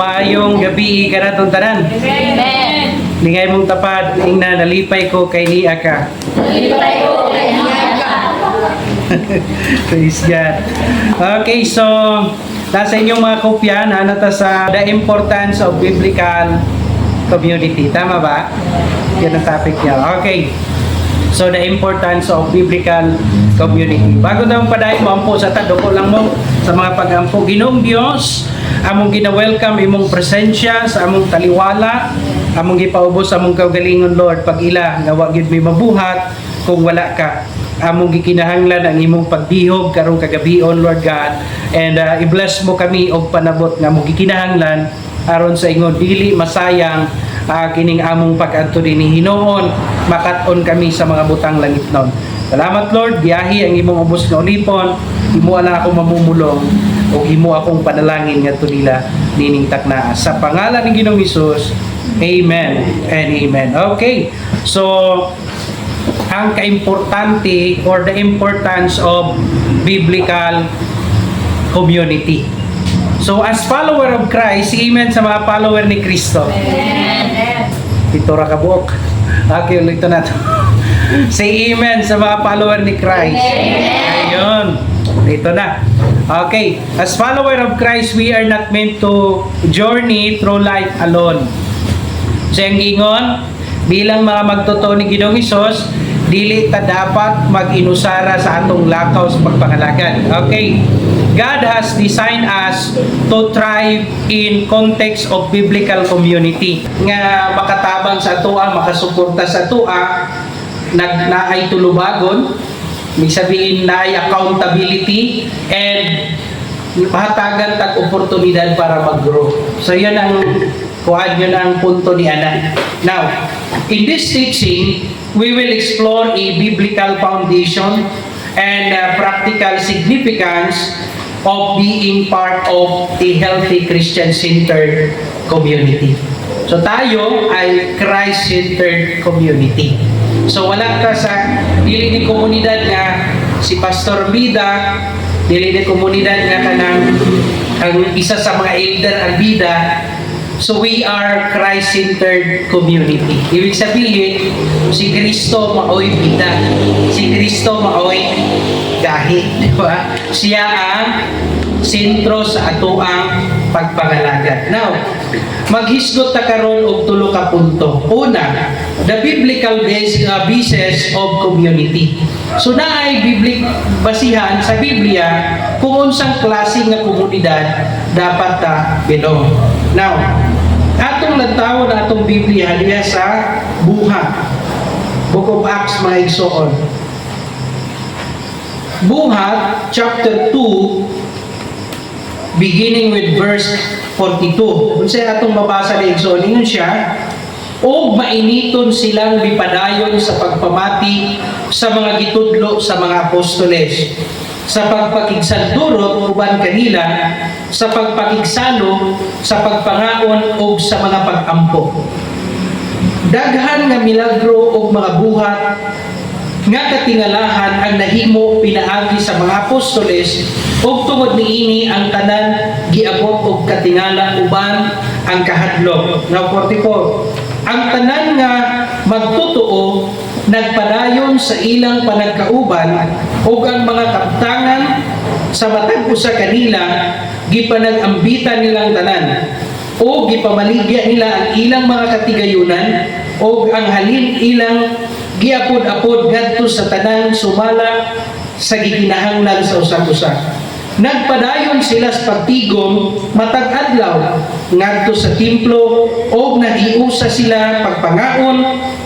Maayong gabi ka na itong tanan. Amen. Lingay mong tapad, ingna nalipay ko kay niya ka. Nalipay ko kay niya ka. Praise God. Okay, so nasa inyong mga kopya na nata sa the importance of biblical community. Tama ba? Yan ang topic niya. Okay. So the importance of biblical community. Bago daw padayon mo ampo sa tadoko lang mo sa mga pag-ampo. Ginoong Dios, among gina-welcome imong presensya sa among taliwala, among gipaubos among kaugalingon Lord pag ila nga wa gyud may mabuhat kung wala ka. Among gikinahanglan ang imong pagbihog karong kagabion Lord God, and i-bless mo kami og panabot nga among gikinahanglan aron sa ingon dili masayang kining among pag-adto dinhi Hinoon, makat-on kami sa mga butang langit nun. Salamat Lord, biyahi ang imong ubos nga ulipon, imo na ako mamumulong o imo akong panalangin ngadto nila nining taknaa. Sa pangalan ni Ginoong Hesus, amen and amen. Okay, so ang kaimportante or the importance of biblical community. So as follower of Christ, amen sa mga follower ni Kristo. Amen. Ito ra kabuok. Okay, ulit na to. Say amen sa mga follower ni Christ. Amen. Ayun. Ito na. Okay. As follower of Christ, we are not meant to journey through life alone. So ang ingon, bilang mga magtotoo ni Ginoong Hesus, dili ta dapat mag-inusara sa atong lakaw sa pagpangalagan. Okay. God has designed us to thrive in context of biblical community. Nga makatabang sa atoa, makasuporta sa atoa, naay tulubagon, may sabihin naay accountability, and mahatagan tag oportunidad para mag-grow. So yan ang yun ang punto ni Ana. Now, in this teaching, we will explore a biblical foundation and practical significance of being part of a healthy Christian-centered community. So tayo ay Christ-centered community. So wala ka sa dili ni komunidad nga si Pastor Bida, dili ni komunidad nga kanang ang isa sa mga elder ang bida. So we are Christ-centered community. Ibig sabihin, si Kristo maoy bida. Si Kristo maoy gahi. Di ba? Siya ang sentro sa ato ang pagpangalagan. Now, maghisgot ta karon og tulo ka punto. Una, the biblical basis of community. So naay basihan sa Biblia kung unsang klase nga komunidad dapat ta belong. Now, atong lantawon na atong Biblia diya sa Buhat. Book of Acts mga igsoon. Buhat chapter 2 beginning with verse 42. Unsay atong mabasa ni igsoon ingon siya, o mainiton silang bipadayon sa pagpamati sa mga gitudlo sa mga apostoles, sa pagpakigsandurot uban kanila, sa pagpakigsalo, sa pagpangaon o sa mga pag-ampo. Daghan nga milagro o mga buhat nga katingalahan ang nahimo pinaagi sa mga apostoles ug tungod niini ang tanan giabot og katingala uban ang kahadlok. Now 44. Ang tanan nga magtotoo nagpadayon sa ilang panagkauban ug ang mga kaptangan sa matag usa kanila gipanag-ambitan nilang tanan o gipamaligya nila ang ilang mga katigayunan o ang halin ilang giapod-apod ngadto sa tanang sumala sa gikinahanglan sa usag-usa. Nagpadayon sila sa pagtigom matag adlaw ngadto sa templo o nagiusa sila pagpangaon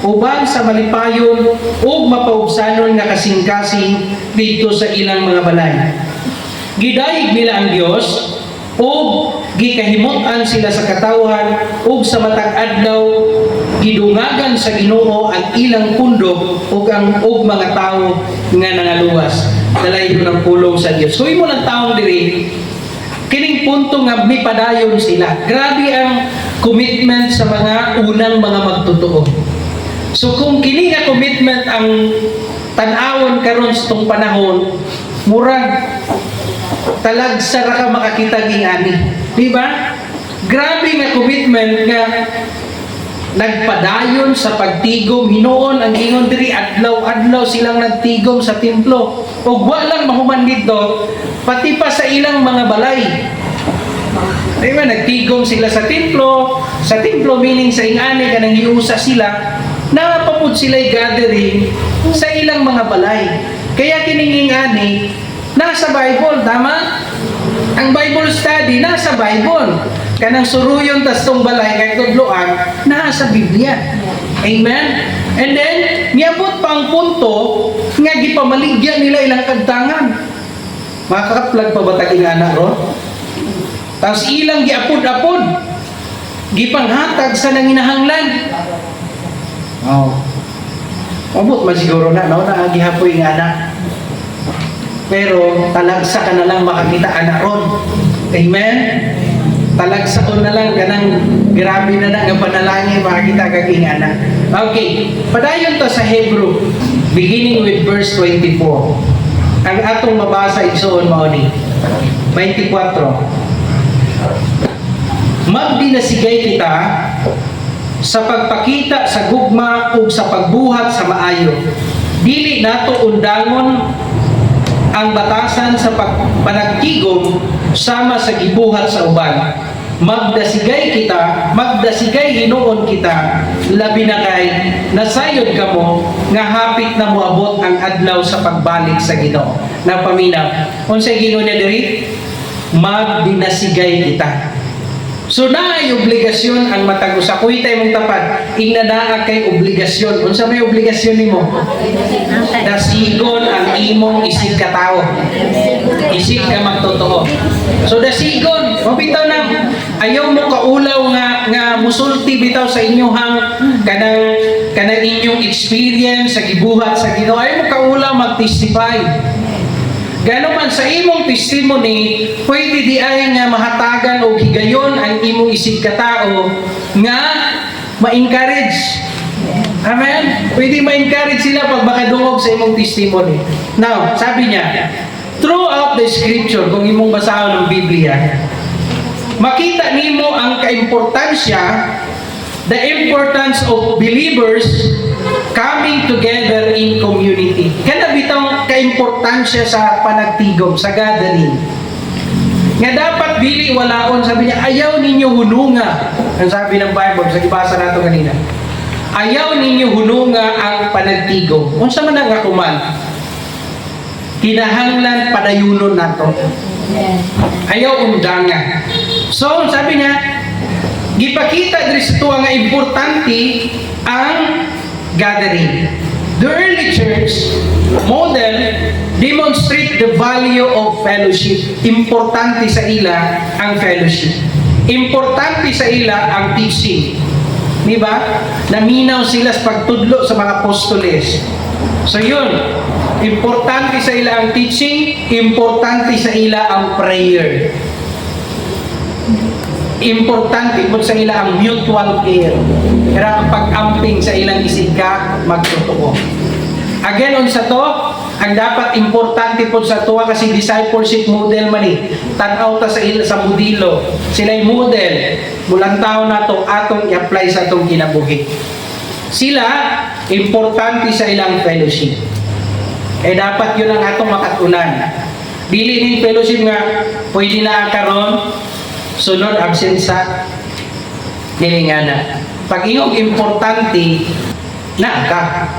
uban sa malipayon o mapaubsanon nga kasing-kasing dito sa ilang mga balay. Gidayeg nila ang Dios o gikahimot-an sila sa katawhan ug sa matag adlaw gidungagan sa Ginoo ang ilang pundok ug ang mga tawo nga nangaluwas dalayo ng pulong sa Dios. So imo lang taong diri kining punto nga may padayon sila. Grabe ang commitment sa mga unang mga magtotoo. So kung kini nga commitment ang tan-awon karon sa tong panahon, murag talagsa ra ka makakita ging ani. Di ba? Grabe nga commitment nga nagpadayon sa pagtigom hinuon ang ingon diri adlaw-adlaw silang nagtigom sa templo ug walang mahuman dito pati pa sa ilang mga balay. Diba, nagtigom sila sa templo meaning sa ingani kanang giusa sila, napapud sila'y gathering sa ilang mga balay. Kaya kining ingani nasa Bible, tama? Ang Bible study nasa Bible. Kanang suruyon tas tong balay kay tudloan nasa Biblia. Amen. And then niabot pa ang punto nga gipamaligya nila ilang kadtangan. Makakaplag pa ba ta anak ro? Tapos ilang giapod-apod. Gipanghatag sa nanginahanglan. Oh. Abot man siguro na ang gihapoy nga anak. Pero talagsa ka na lang makakita anak ron. Amen. Talagsaon na lang kanang grabe na nga panalangin makakita kag anak. Okay, padayon to sa Hebrew beginning with verse 24. Ang atong mabasa igsoon mao ni 24. Magdinasigay kita sa pagpakita sa gugma ug sa pagbuhat sa maayo. Dili nato undangon ang batasan sa panagtigom sama sa gibuhat sa uban. Magdasigay hinuon kita, labi na kay nasayod kamo nga hapit na moabot ang adlaw sa pagbalik sa Ginoo. Napaminaw. Unsay gingon niya diri? Magdinasigay kita. So na ay obligasyon ang matag usa kuy tay mong tapad inanaa kay obligasyon. Unsa may obligasyon nimo? Dasigon ang imong isig ka tawo. Isig ka magtotoo. So dasigon, mabitaw na ayaw mo kaulaw nga musulti bitaw sa inyohang kanang inyong experience sa gibuhat sa Ginoo. Ayaw mo kaulaw mag-testify. Gano man sa imong testimony, pwede di ay nga mahatagan o higayon ang imong isig katao nga ma-encourage. Amen? Pwede ma-encourage sila pag makadungog sa imong testimony. Now, sabi niya, throughout the scripture, kung imong basahon ng Biblia, makita nimo ang kaimportansya, the importance of believers coming together in community. Kana bitang kaimportansya sa panagtigom, sa gathering. Nga dapat dili walaon, sabi niya, ayaw ninyo hununga. Ang sabi ng Bible, sa ibasa nato kanina. Ayaw ninyo hununga ang panagtigom. Unsa man ang akuman? Kinahanglan padayunon nato. Ayaw undanga. So, sabi niya, gipakita diri sa tuwa nga importante ang gathering. The early church model demonstrate the value of fellowship. Importante sa ila ang fellowship. Importante sa ila ang teaching. Di ba? Naminaw sila sa pagtudlo sa mga apostoles. So yun, importante sa ila ang teaching, importante sa ila ang prayer. Importante po sa ila ang mutual care. Pero ang pag-amping sa ilang isig ka, magtotoo. Again, unsa to, ang dapat importante po sa tuwa kasi discipleship model man tanaw ta sa ila sa modelo. Sila'y model. Mulantaw na to atong i-apply sa atong kinabuhi. Sila, importante sa ilang fellowship. Dapat yun ang atong makatunan. Dili din fellowship nga, pwede na karon sunod absent sa nilingana. Pag iyong importante, naaka.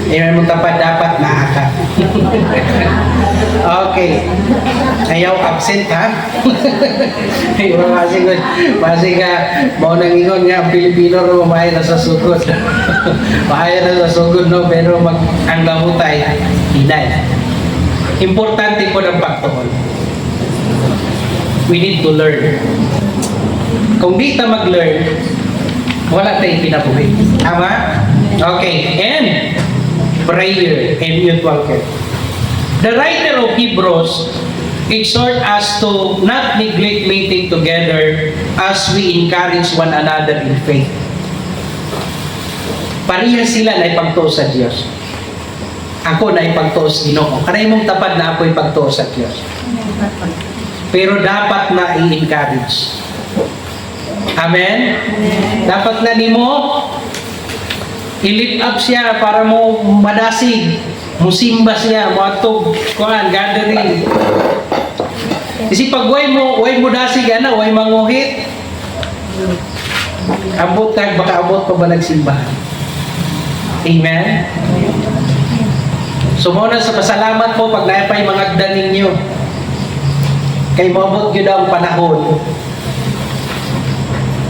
May mo tapad dapat naaka. Okay. Ayaw absent ha? Masig ka, mau nang ingon nga, ang Pilipino ro mahaya na sa sugod. Mahaya na sa sugod, no? Pero ang gamutay, hinay. Importante po ng pagtuon. We need to learn. Kung di ta mag-learn, wala tayong pinabuhi. Tama? Okay. And prayer and mutual care. The writer of Hebrews exhort us to not neglect meeting together as we encourage one another in faith. Parehas sila na ipagtuo sa Diyos. Ako na ipagtuo sa Ginoo. Kanay mong tapad na ako ipagtuo sa Diyos. Pero dapat na i-encourage. Amen? Dapat na nimo i-lift up siya para mo madasig, musimba siya, mo atog kuan gathering. Kasi pag way mo dasig ana, way manguhit. Abot kag baka abot pa ba nagsimbahan. Amen. So muna sa pasalamat po pag naipay mga agdan ninyo. Kay moabot gyud ang panahon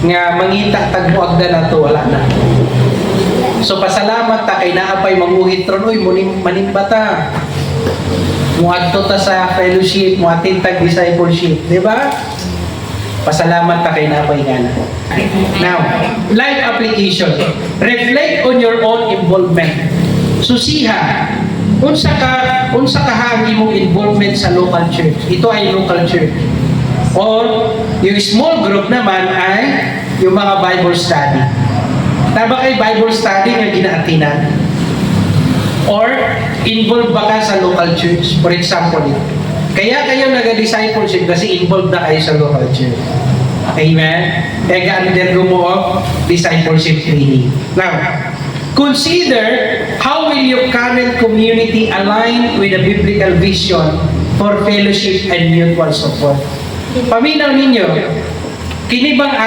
nga mangita tag mo agdan nato wala na. So pasalamat ta kay naapay manguhit ron oy manimbata. Muadto ta sa fellowship, muatin tag discipleship, di ba? Pasalamat ta kay naapay ngana. Now, life application. Reflect on your own involvement. Susiha, unsa ka hang imong involvement sa local church. Ito ay local church. Or yung small group naman ay yung mga Bible study. Tama kay Bible study nga ginaatinan? Or involved ba ka sa local church? For example, kaya kayo nag-discipleship kasi involved na kayo sa local church. Amen? Kaya ga-undergo mo of discipleship training. Now, consider how will your current community align with the biblical vision for fellowship and mutual support. Paminaw ninyo, kini bang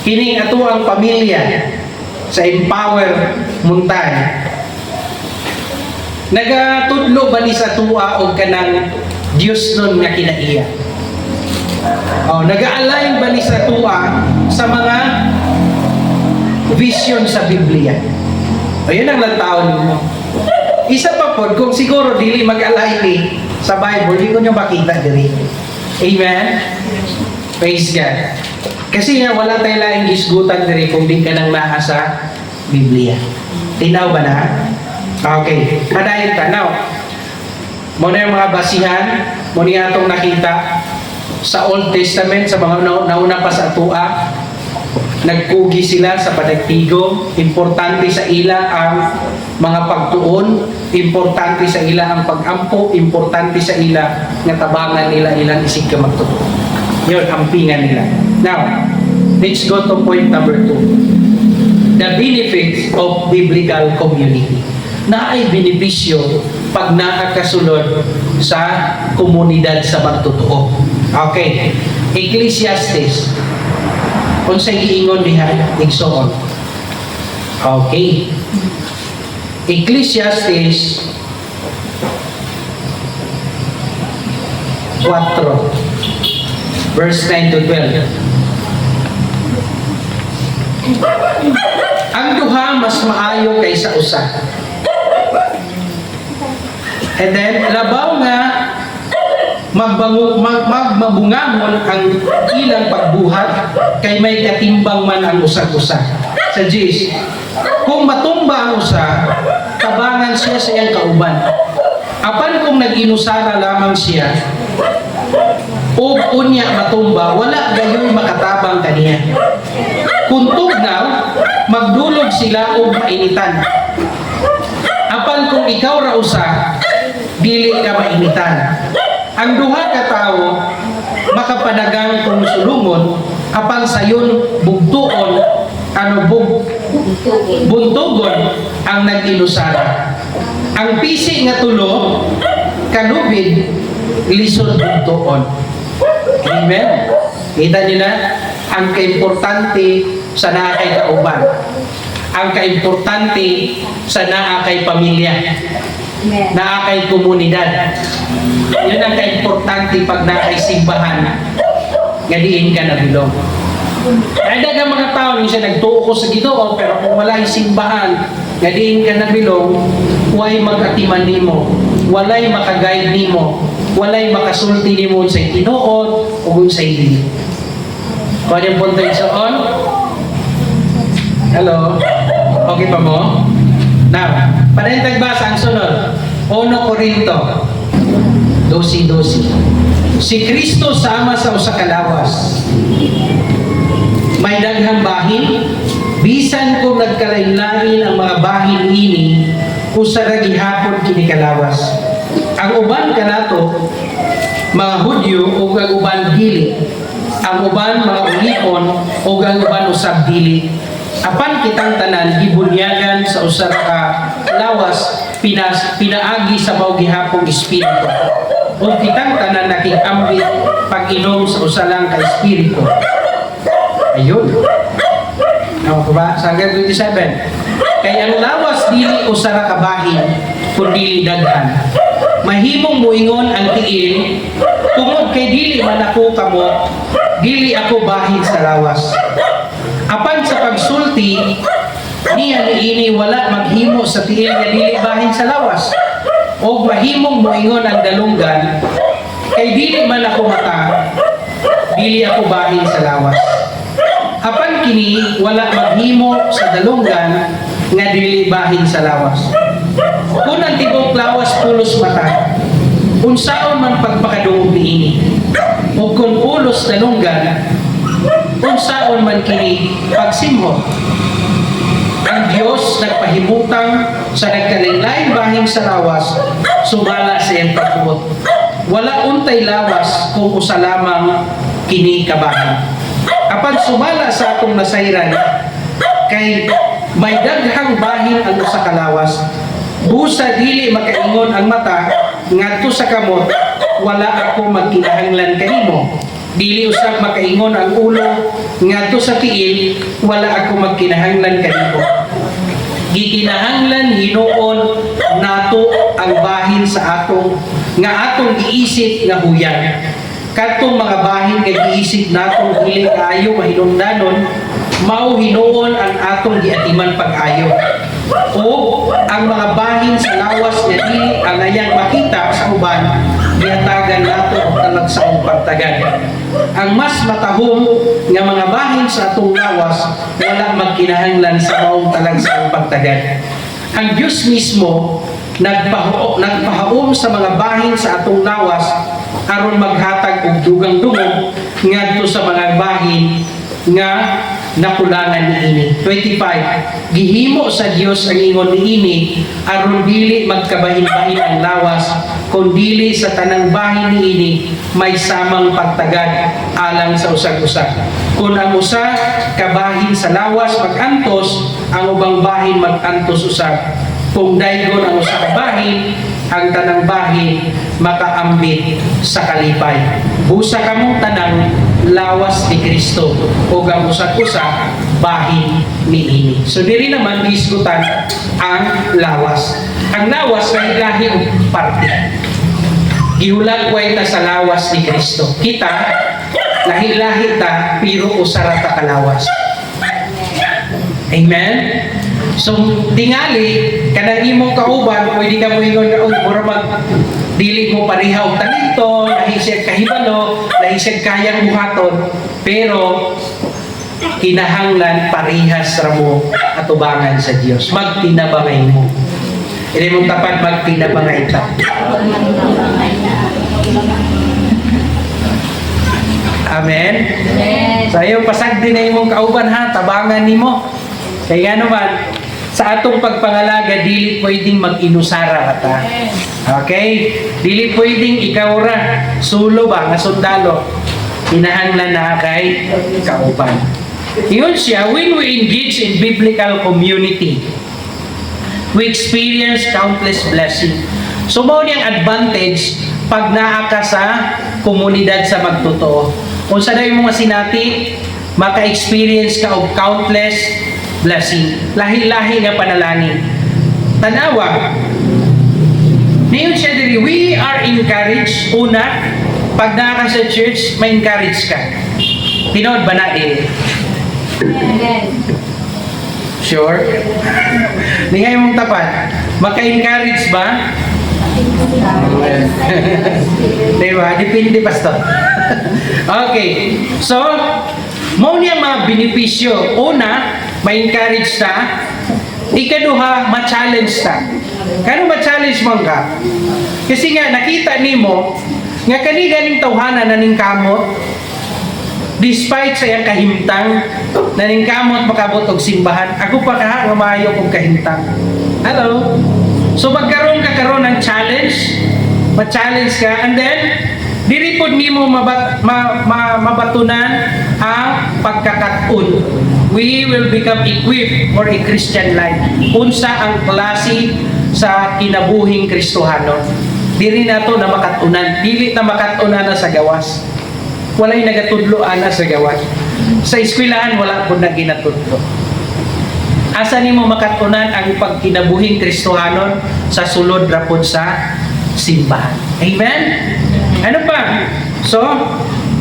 kining ato ang pamilya sa Empower Muntay nagatudlo ba ni sa tuwa o kanang Diyos nun nga kinaiya? Nag-align ba ni sa tuwa sa mga vision sa Biblia? Yun ang lantaon ninyo. Isa pa po, kung siguro dili mag-align ni sa Bible, di ko nyo makita diri. Amen? Praise God. Kasi nga wala tayo laing isgutan diri kung di ka nang naa sa Biblia. Tinaw ba na? Okay. Padayon ka. Now, muna yung mga basihan, muna yung atong nakita sa Old Testament, sa mga nauna pa sa atua, nagkugi sila sa panagtigo. Importante sa ila ang mga pagtuon, importante sa ila ang pag-ampo, importante sa ila nga tabangan nila ilang isig ka magtutuon. Yun, ampingan nila. Now, let's go to point number 2. The benefits of biblical community. Na ay benepisyo pag nakakasulod sa komunidad sa magtotoo. Okay. Ecclesiastes. Kung sa giingon diha, igsoon. Okay. Ecclesiastes 4 verse 9 to 12. Ang duha mas maayo kaysa usa. And then, labaw nga magbabungamon ang ilang pagbuhat kay may katimbang man ang usag-usa. Sa Jis, kung matumba ang usa, tabangan siya sa iyang kauban. Apan kung nag-inusara lamang siya, o unya matumba, wala gayoy makatabang kaniya. Kung tugnaw, magdulog sila o mainitan. Apan kung ikaw ra usa, dili ka mainitan. Ang duha ka tawo makapanagang kung sulungon, apan sayon bugtuon, buntugon ang nag-inusara. Ang pisi nga tulo, kanubid, lisod bugtuon. Amen? Kita niyo na, ang kaimportante sa naakay kauban. Ang kaimportante sa naakay pamilya. Naakay komunidad. Yun ang kaimportante pag naakay simbahan. Ngadiin ka na bilog. Kaya dagang mga tao, minsan nagtuo ko sa Ginoo, pero kung wala yung simbahan, ngadiin ka na bilog, huwag mag-atiman nimo, walay makaguide nimo, walay makasulti nimo sa tinuod o sa hindi. Kung yung punto yung soon? Hello? Okay pa mo? Now, panayang tagbasa ang sunod. 1 Corinto 12:12. Si Kristo sama sa usa ka lawas. May daghang bahin, bisan kung nagkalain-lain ang mga bahin ini, usa ra gihapon kini kalawas. Ang uban kanato mga Hudyo ug ang uban dili. ang uban mga ulipon ug ang uban usab dili. Apan kitang tanan gibunyagan sa usa ka lawas pinaagi sa mao gihapong espiritu. Ug kitang tanan nakikambit pag-inom sa usa lang ka espiritu. Ayun. Ano ko ba? Sa hanggang 27. Kaya ang lawas dili usa ra ka bahin kundi daghan. Mahimong muingon ang tiil tungod kay dili man ako kamo, dili ako bahin sa lawas. Apan sa pagsulti niya niini wala maghimo sa tiil nga dili bahin sa lawas. O mahimong muingon ang dalunggan kay dili man ako mata, dili ako bahin sa lawas. Apan kini wala maghimo sa dalunggan nga dili bahin sa lawas. Kung ang tibok lawas pulos mata, unsaon man pagpakadungog niini. O kung pulos dalunggan, unsaon man kini pagsimhot. Ang Dios nagpahimutang sa nagkalain-lain bahin sa lawas, sumala sa iyang pagbuot. Wala untay lawas kung usa lamang kini kabahin. Apan sumala sa atong nasayran, kay may daghang bahin ang usa ka lawas. Busa dili makaingon ang mata ngadto sa kamot, wala ako magkinahanglan kanimo. Dili usab makaingon ang ulo ngadto sa tiil, wala ako magkinahanglan kanimo. Gikinahanglan hinuon nato ang bahin sa atong giisip nga huyang. Kadtong mga bahin nga giisip natong dili kaayo mahinungdanon, mao hinuon ang atong giatiman pag-ayo. O ang mga bahin sa lawas nga dili alayang makita sa uban, gihatagan nato og talagsaong pagtagad. Ang mas matahom nga mga bahin sa atong lawas wala magkinahanglan sa maong talagsaong pagtagad. Ang Diyos mismo nagpahaom sa mga bahin sa atong lawas aron maghatag og dugang dungog ngadto sa mga bahin nga nakulangan niini. 25. Gihimo sa Dios ang ingon niini aron dili magkabahin-bahin ang lawas, kun dili sa tanang bahin niini may samang pagtagad alang sa usag-usag. Kung ang usa kabahin sa lawas magantos, ang ubang bahin magantos usab. Kung daygon ang usa ka bahin, ang tanang bahin makaambit sa kalipay. Busa kamong tanang lawas ni Kristo o ang usa-usa bahin niini. So diri naman giisgutan ang lawas. Ang lawas ay lahi og parte. Gihulag way ta sa lawas ni Kristo. Kita lahi-lahi ta pero usara ta kalawas. Amen. So tingali kanang imong kauban pwede ka moingon nga mura mag dili mo pareha og talento, lahi siya kahibalo, lahi siya kayang buhaton, pero kinahanglan parehas ra mo atubangan sa Dios. Magtinabangay mo. Dili mo tapat magtinabangay ta. Amen. Sa iyo pasagdi na imong kauban ha, tabangan nimo. Kay ngano man sa atong pagpangalaga dili pwedeng mag-inusara kata. Okay? Dili pwedeng ikaw ra sulo ba nga sundalo. Kinahanglan na kay kauban. Iyon siya, when we engage in biblical community, we experience countless blessing. So mao niyang advantage pag naa ka sa komunidad sa magtotoo. Kung sa dayon mga sinati, maka-experience ka og countless blessing. Lahi-lahi nga panalangin. Tanawa, niyon siya diri, we are encouraged, una, pag naa ka sa church, may encourage ka. Tinood ba na Sure? Ningay mong tapat, maka-encourage ba? Diba? Depende pastor. Okay. So, mo niya mga benepisyo. Una, ma-encourage ta. Ikaduha, ma-challenge ta. Kano ma-challenge mo ka? Kasi nga, nakita nimo nga kani ganing tawhana na ning kamot, despite sa iyang kahimtang, na ning kamot makabot og simbahan, ako pa nga maayo kong kahimtang. Hello? So magkaroon ka ng challenge, ma-challenge ka, and then Dili pod nimo mabatunan ang pagkakatun. We will become equipped for a Christian life. Unsa ang klase sa kinabuhing Kristohanon. Dili na to na makatunan. Dili na makatunan na sa gawas. Walay nagatudloan na sa gawas. Sa eskwelahan wala po na ginatudlo. Asa nimo makatunan ang pagkinabuhing Kristohanon sa sulod ra pod sa simbahan. Amen? Ano pa? So,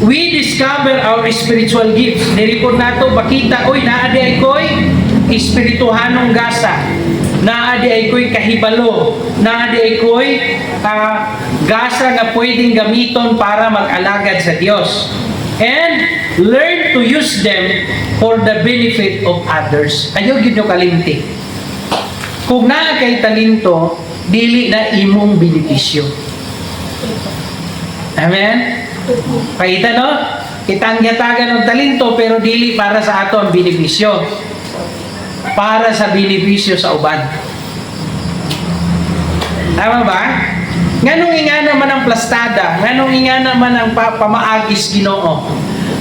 we discover our spiritual gifts. Niripod nato bakita, oy, naadi ay ko'y espirituhanong gasa. Naadi ay ko'y kahibalo. Naadi ay ko'y gasa na pwedeng gamiton para mag-alagad sa Diyos. And learn to use them for the benefit of others. Ayaw yun yung kalinti. Kung naa kay talento, dili na imong benepisyo. Amen? Pakita, no? Kitang-yatagan ng talento pero dili para sa ato ang benepisyo. Para sa benepisyo sa uban. Tama ba? Nganong inga naman ang plastada? Nganong inga naman ang pamaagis Ginoo?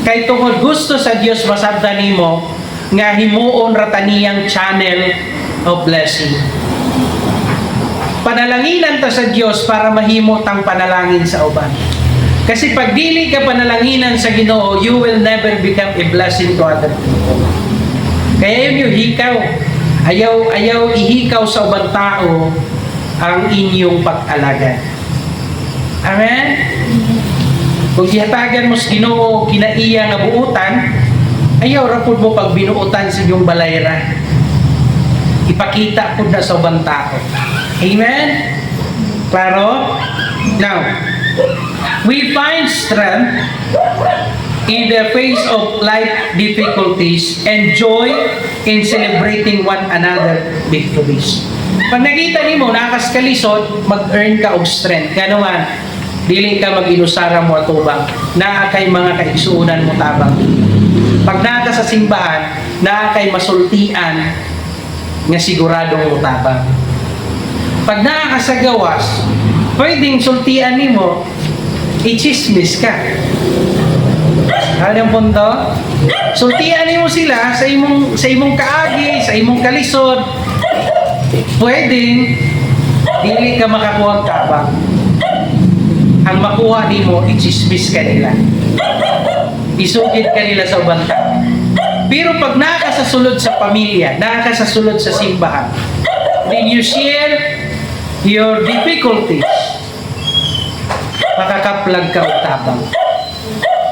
Kay tungod gusto sa Dios masabtan nimo nga himuon rataniyang channel of blessing. Panalanginan ta sa Dios para mahimo tang panalangin sa uban. Kasi pag dili ka panalanginan sa Ginoo, you will never become a blessing to other people. Kaya yun yung hikaw. Ayaw ihikaw sa ubang tao ang inyong pag-alagad. Amen? Kung ihatagan mo sa Ginoo, kinaiya nga buutan, ayaw rapod mo pag binuutan sa inyong balayra. Ipakita po na sa ubang tao. Amen? Klaro? Now, we find strength in the face of life difficulties and joy in celebrating one another victories. Pag nakita nimo nakaskalisod, mag-earn ka og strength. Kaya naman, dili ka mag-inusara mo atubang. Naa kay mga kaigsuunan mo tabang. Pag naa ka sa simbahan, naa kay masultian nga siguradong mo tabang. Pag naa ka sa gawas, pwedeng sultian nimo, i-chismis ka. Ano yung punto? Sultian mo sila sa imong kaagi, sa imong kalisod. Pwedeng dili ka makakuha ng tabang. Ang makuha nimo, i-chismis ka nila. Isugid ka nila sa ubang tao. Pero pag nakasasulod sa pamilya, nakasasulod sa simbahan, then you share your difficulties, makakaplag ka og tabang.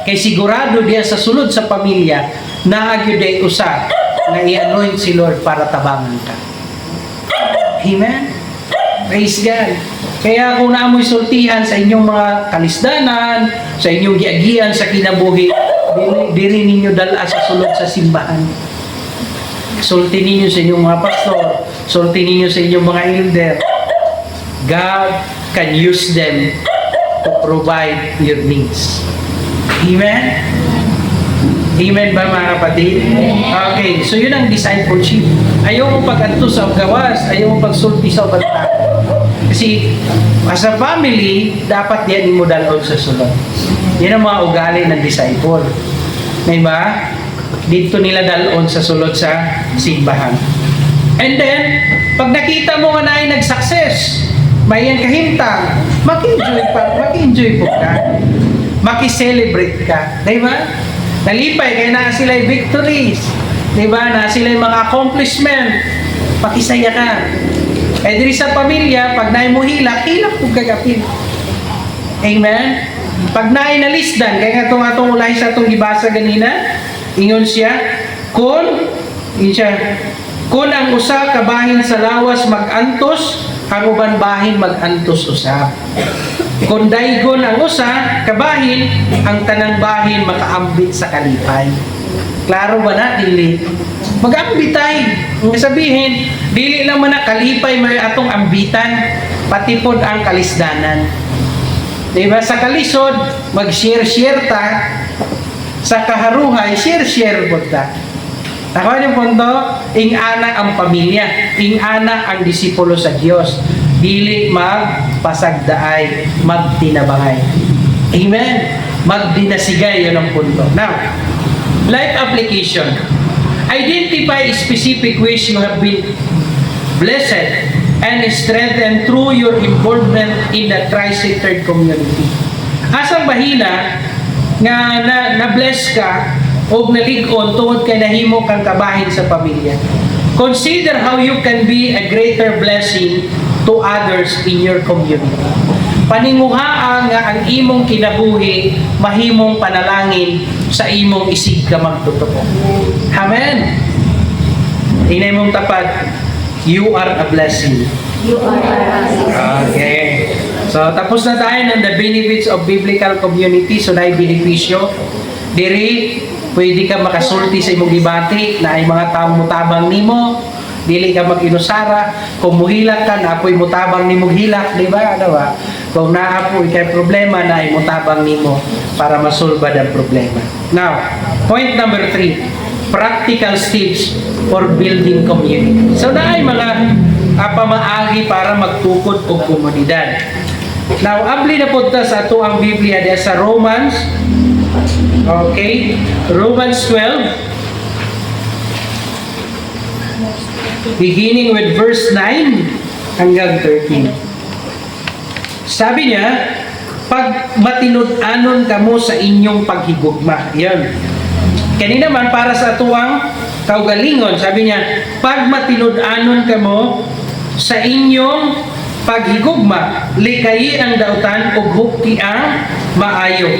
Kay sigurado diya sa sulod sa pamilya, naagyo day usa nga i-anoint si Lord para tabangan ka. Amen? Praise God. Kaya kung naamoy sultihan sa inyong mga kalisdanan, sa inyong giagian sa kinabuhi, dili ninyo dala sa sulod sa simbahan. Sulti ninyo sa inyong mga pastor, sulti ninyo sa inyong mga elder. God can use them to provide your needs. Amen? Amen ba mga kapatid? Okay, so yun ang discipleship. Ayaw mo pag-anto sa gawas, ayaw mo pag-sulti sa banta. Kasi as a family, dapat yan mo dalon sa sulod. Yan ang mga ugali ng disciple. Diba? Dito nila dalon sa sulod sa simbahan. And then, pag nakita mo nga na ay nag-success, may yan kahintang, maki-enjoy po ka. Maki-celebrate ka. Diba? Nalipay, kaya na sila victories. Diba? Na sila mga accomplishment. Makisaya ka. Eh, diri sa pamilya, pag naay mo hilak po kagapin. Amen? Pag naay nalisdan, kaya nga itong ulay sa itong gibasa ganina, ingon siya, kung ang usa kabahin sa lawas mag-antos, ang uban bahin mag-antos usab. Kung daygon ang usa kabahin, ang tanang bahin makaambit sa kalipay. Klaro ba na? Dili. Mag-ambitay. Ang sabihin, dili lang man na kalipay may atong ambitan, pati pod ang kalisdanan. Diba? Sa kalisod, mag-share-share ta. Sa kaharuhay, share-share po ta. Ako yung punto, ing-ana ang pamilya, ing-ana ang disipulo sa Diyos. Dili magpasagdaay, magtinabangay. Amen. Magdinasigay, yun ang punto. Now, life application. Identify specific ways you have been blessed and strengthened through your involvement in the Christ-centered community. Asang bahina nga na-bless ka o nalig-on tungod kay nahimo kang kabahin sa pamilya. Consider how you can be a greater blessing to others in your community. Paninguhaan nga ang imong kinabuhi, mahimong panalangin sa imong isig ka magtotoo. Amen. Inay mong tapat, you are a blessing. You are a blessing. Okay. So, tapos na tayo ng the benefits of biblical community. So, na benepisyo. Diri, pwede ka makasulti sa imong gibati na ay mga taong mutabang nimo. Dili ka mag-inusara. Kung muhilak ka, naapoy mutabang nimo hilak, di ba? Ano ba? Kung naapoy kay problema, na ay mutabang nimo para masulbad ang problema. Now, point number 3. Practical steps for building community. So, na ay mga pamaagi para magtukod og komunidad. Now, abli na po ta sa ato ang Biblia diya sa Romans. Okay? Romans 12. Beginning with verse 9 hanggang 13. Sabi niya, pag matinud-anon kamo sa inyong paghigugma. Yan. Kanina naman para sa tuwang kaugalingon, sabi niya, pag matinud-anon kamo sa inyong paghigugma, likayi ang dautan ug hukti ang maayo.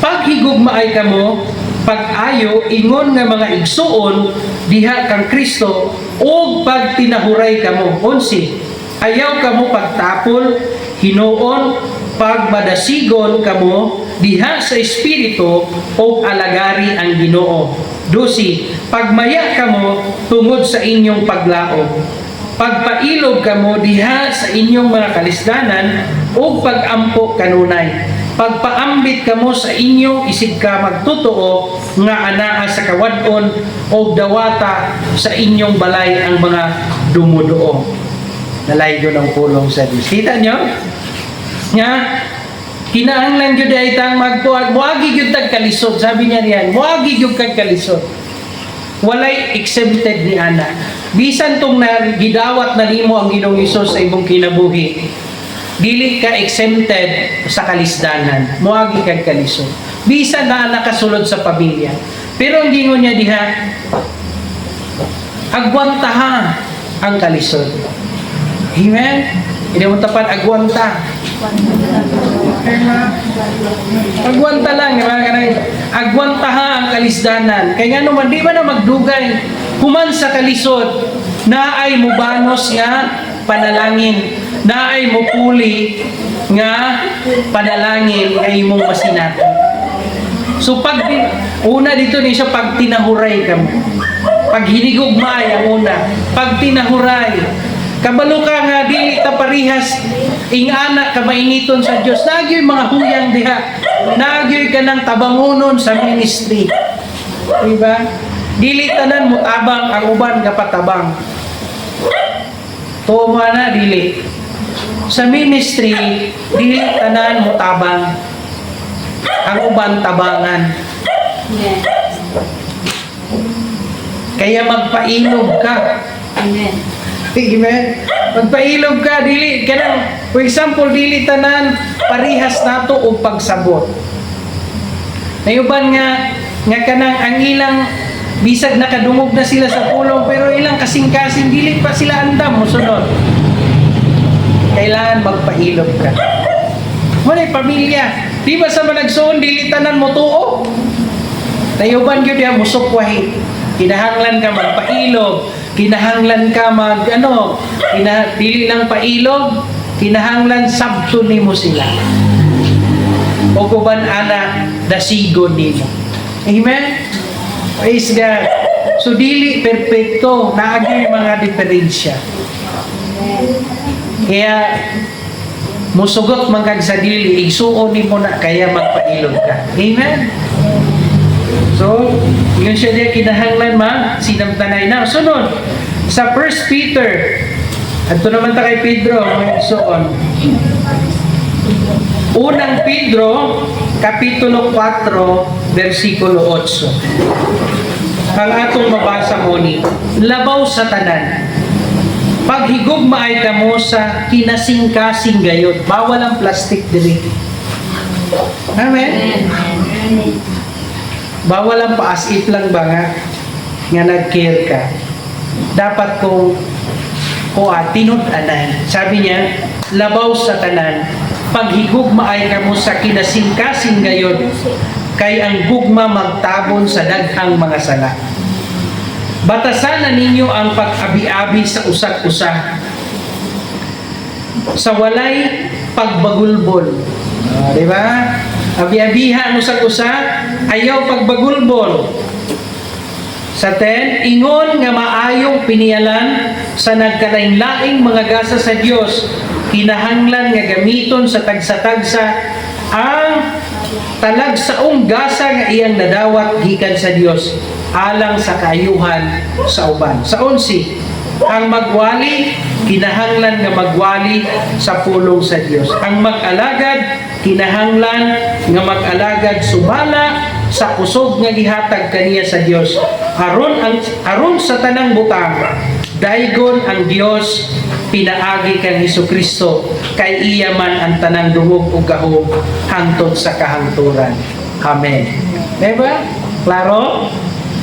Paghigugma ay kamo, pag-ayo, ingon nga mga igsuon, diha kang Kristo, o pag tinahuray kamo. 11. Ayaw kamo pagtapol, hinuon, pag madasigon kamo, diha sa Espiritu, o alagari ang Ginoo. 12. Pagmaya kamo, tungod sa inyong paglaom. Pagpailog kamo, diha sa inyong mga kalisdanan, o pag-ampo kanunay. Pagpaambit kamo sa inyong isig ka magtotoo nga anaa sa kawadon o dawata sa inyong balay ang mga dumuduo. Nalaygo ng pulong sa Diyos. Kita nyo? Nga, kinahanglan yun ay itang magpuag. Muagi yun tag kalisod. Sabi niya riyan, muagi yun kag kalisod. Walay exempted ni Ana. Bisan tong gidawat na nimo ang Ginoong Hesus sa imong kinabuhi. Dili ka exempted sa kalisdanan. Muagi kag kalisod. Bisan na nakasulod sa pamilya. Pero ang gingon niya diha, agwantaha ang kalisod. Amen? Hindi mo tapat agwanta. Agwanta lang, agwantaha ang kalisdanan. Kaya nga naman, di ba na magdugay human sa kalisod na ay mubanos nga panalangin, na ay mupuli nga panalangin ay imong masinati. So pag una dito ni siya pag tinahuray ka mo. Pag hinigugmay ang una, pag tinahuray, kabalo ka nga dili ta parihas ingana ka mainiton sa Dios. Nagyoy mga huyang diha. Nagyoy ka ng tabangunon sa ministry. Diba? Dili tanan mo tabang ang uban ka patabang. Tuma na dili. Sa ministry, dili tanan mo tabang. Ang uban tabangan. Amen. Kaya magpailog ka. Amen. Amen. Magpailog ka, dili kanang for example, dili tanan parihas nato og pagsabot. Nayuban nga kanang ang ilang bisag nakadungog na sila sa pulong pero ilang kasing-kasing dili pa sila andam mosunod. Kailangan magpailog ka. Walay pamilya. Di ba sa managsuon dili tanan mo tuo? Nayuban gyud ya musukwahi. Kinahanglan ka magpailog, kinahanglan ka dili lang pailog, kinahanglan sabto nimo sila. O kuban ana dasigon nimo. Amen. Praise God. So dili perpekto, naagay mga diferensya. Kaya musugot man kag sa dili, igsuon nimo na kaya magpailog ka. Amen. So, yun siya diya kinahanglan sinamtanay na. Sunod, sa 1 Peter, adto naman ta kay Pedro, so on. Unang Pedro, Kapitulo 4, versikulo 8. Ang atong mabasa mo ni, labaw sa tanan. Paghigugma ay kamo sa kinasing-kasing gayod. Bawal ang plastic diri. Amen? Bawal ang paas-it lang ba nga nag-care ka. Dapat kung tinud-anan. Sabi niya, labaw sa tanan. Paghigugma ay kamo sa kinasing-kasing gayod. Kay ang gugma magtabon sa daghang mga sala. Batasan na ninyo ang pag-abi-abi sa usag-usa. Sa walay pagbagulbol. Di ba? Abi-abiha ang usag-usa, ayaw pagbagulbol. Sa 10, ingon nga maayong pinialan sa nagkalain-laing mga gasa sa Dios, kinahanglan nga gamiton sa tagsa-tagsa ang talagsaong gasa nga iyang nadawat gikan sa Dios alang sa kaayuhan sa uban. Sa 11, ang magwali kinahanglan nga magwali sa pulong sa Dios. Ang mag-alagad kinahanglan nga mag-alagad sumala sa kusog nga gihatag kaniya sa Dios. Aron sa tanang butang, daygon ang Dios pinaagi kang Hesukristo, kay iya man ang tanang dungog ug gahom hangtod sa kahangturan. Amen. Diba? Klaro?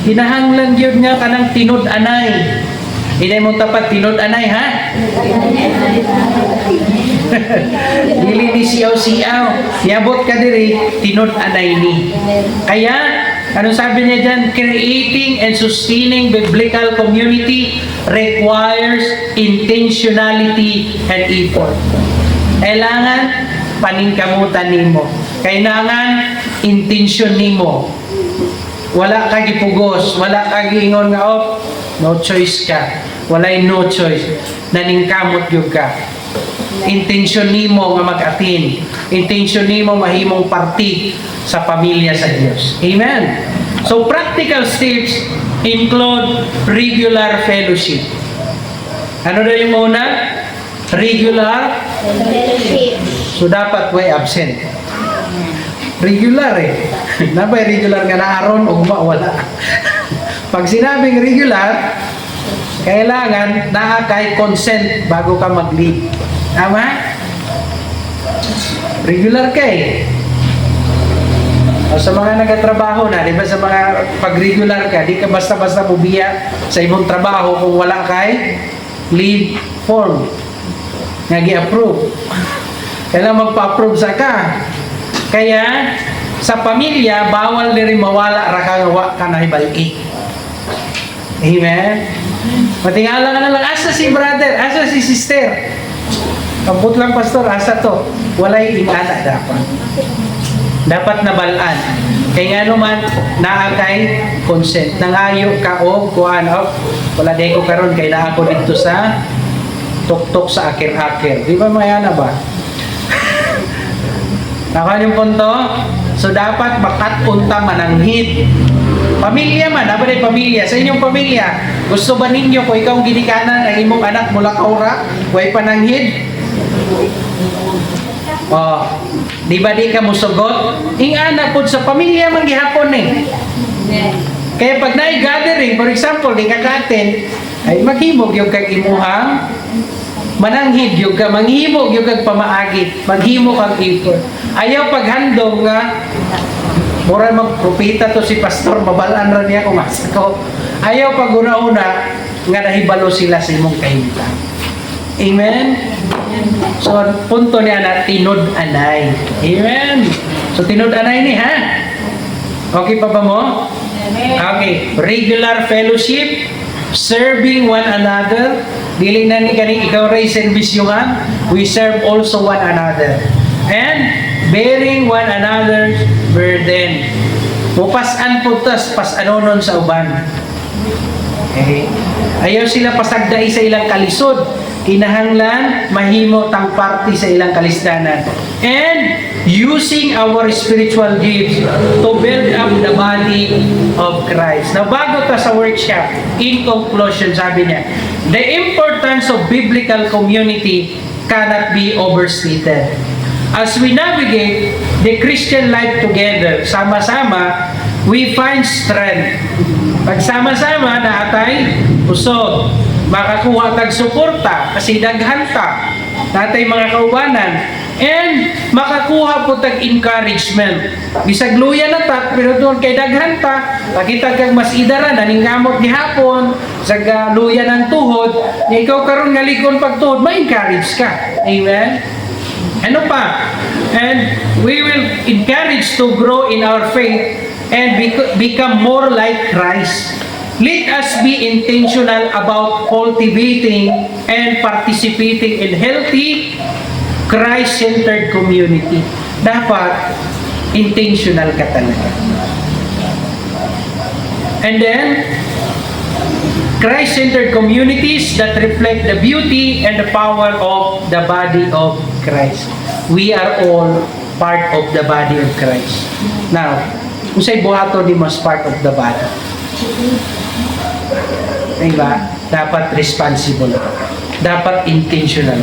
Kinahanglan gyud nga kanang tinud-anay. Inay mo tapat tinud-anay, ha? Dili ni siyaw-siyaw. Yabot ka diri, tinud-anay ni. Kaya, ano sabi niya dyan? Creating and sustaining biblical community requires intentionality and effort. Kailangan paningkamutan nimo. Kailangan intention nimo. Wala ka gipugos, wala ka giingon nga no choice ka. Walay no choice. Naningkamot gyud ka. Intention nimo nga mag-atin. Intention nimo mahimong parti sa pamilya sa Dios. Amen. So practical steps include regular fellowship. Ano daw yung una? Regular. So dapat way absent. Regular Nabay regular nga na aron o wala. Pag sinabing regular, kailangan nakakay consent bago ka mag-leave. Tama? Regular ka O sa mga nagatrabaho na, di ba sa mga pag-regular ka, di ka basta-basta bubiya sa ibang trabaho kung wala kay leave form nga gi-approve. Kailangan magpa-approve sa ka. Kaya, sa pamilya, bawal na rin mawala rakagawa ka na ibalik. Amen? Matingala ka na lang, asa si brother, asa si sister. Kamput lang, pastor, asa to? Walay ingana dapat. Dapat nabalaan. Kaya nga naman, naakay consent. Nangayo ka o, kuhaan o, wala din ko karon kaya na ako dito sa tuktok sa akir-akir. Di ba mayana ba? Nakuha yung punto? So, dapat makat-unta mananghid. Pamilya man, dapat ay pamilya. Sa inyong pamilya, gusto ba ninyo kung ikaw ginikanan ang imong anak mula kaura, way pananghid? Di ba di ka musugot? Ingana po sa pamilya man gihapon Kaya pag na-gathering, for example, di ka katin, ay maghimog yung kag imuhang mananghid yung ka, manghimog yung kag pamaagi, maghimog kag effort. Ayaw paghandong nga, mura magpropita to si pastor, mabalaan ra niya kung asa ko. Ayaw pag una-una, nga nahibalo sila sa imong kahimtang. Amen? So, punto niya na tinud-anay. Amen? So, tinud-anay ni, ha? Okay pa ba mo? Okay. Regular fellowship, serving one another. Dili na ni kani ikaw ray service yung we serve also one another. And bearing one another's burden. Mupasan po tas pasanonon sa uban. Okay. Ayaw sila pasagdai sa ilang kalisod. Kinahanglan mahimo tang party sa ilang kalisdanan. And using our spiritual gifts to build up the body of Christ. Now, bago ta sa workshop, in conclusion, sabi niya, the importance of biblical community cannot be overstated. as we navigate the Christian life together, sama-sama, we find strength. Pagsama-sama na atay usod, makakuha tag suporta kasi daghanta natay mga kaubanan, and makakuha po tag encouragement. Bisag luya na tat, pero doon kay daghanta, pakita kag mas idara na ningamot gihapon sa luya ng tuhod, ikaw karon nga likon pagtuhod, ma-encourage ka. Amen. Ano pa? And we will encourage to grow in our faith and become more like Christ. Let us be intentional about cultivating and participating in healthy, Christ-centered community. Dapat intentional ka talaga. And then, Christ-centered communities that reflect the beauty and the power of the body of Christ. We are all part of the body of Christ. Now, kung sa'y buhato di mas part of the body. Diba? Dapat responsible. Dapat intentional.